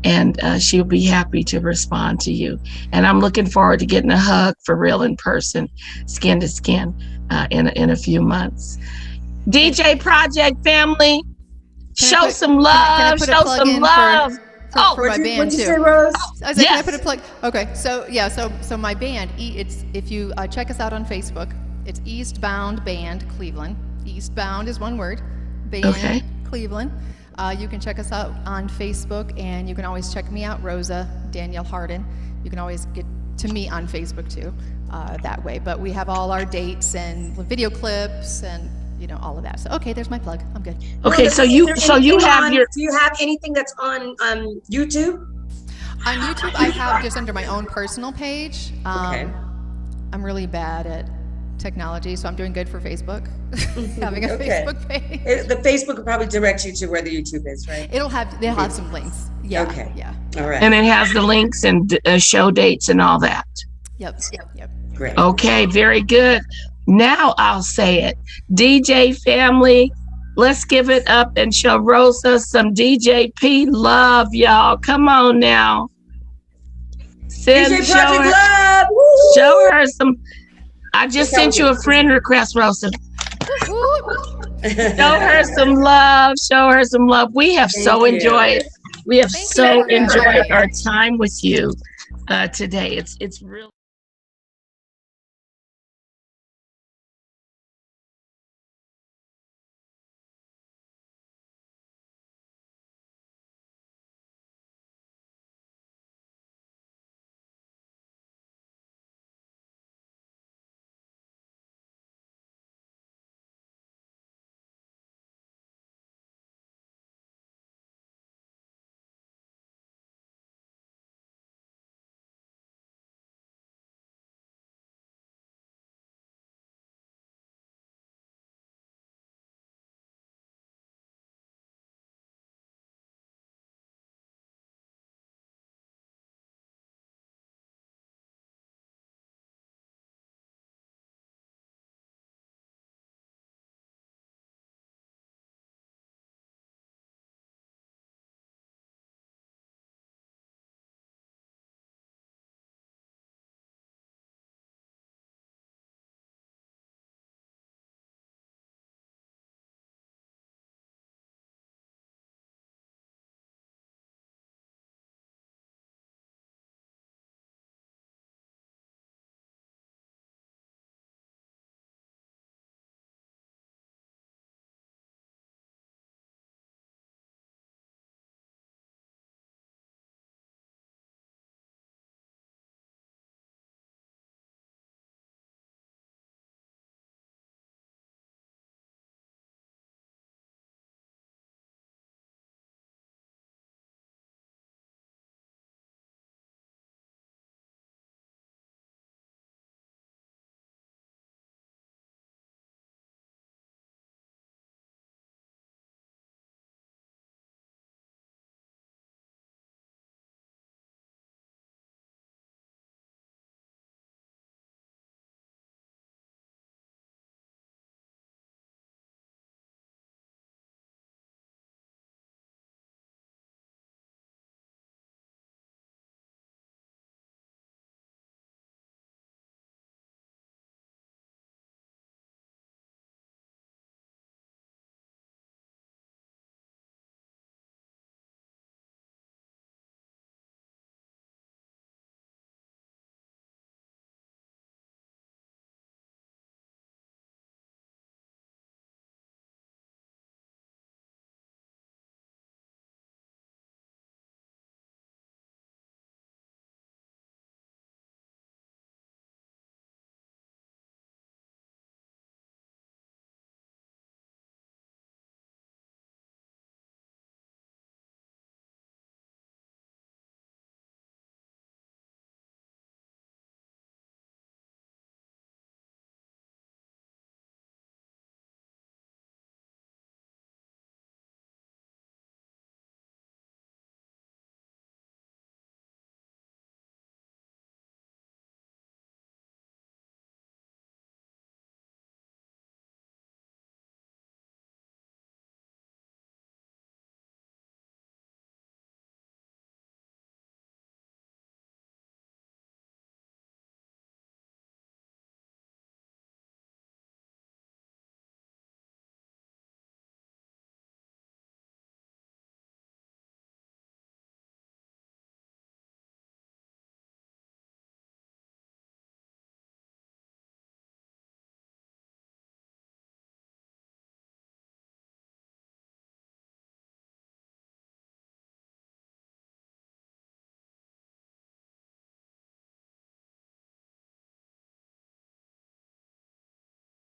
and she'll be happy to respond to you. And I'm looking forward to getting a hug for real in person, skin to skin, in a few months. DJ Project family, show some love. Show some love. For my band too. Say, Rose? I was like, yes. Can I put a plug? Okay, so my band, if you check us out on Facebook, it's Eastbound Band Cleveland. Eastbound is one word. Band Cleveland. You can check us out on Facebook, and you can always check me out, Rosa Danielle Hardin. You can always get to me on Facebook too, that way. But we have all our dates and video clips and all of that. So there's my plug. I'm good. Okay, do you have anything that's on YouTube? On YouTube, I have just under my own personal page. Okay. I'm really bad at technology, so I'm doing good for Facebook. Having a Facebook page. The Facebook will probably direct you to where the YouTube is, right? They'll have some links. Yeah. Okay. Yeah. All right. And it has the links and show dates and all that. Yep. Great. Okay, very good. Now I'll say it. DJ family, let's give it up and show Rosa some DJP love, y'all. Come on now. DJ Project love. Woo! Show her some. I just sent you a friend request, Rosa. Show her some love. Show her some love. We have enjoyed. We have enjoyed our time with you today. It's really.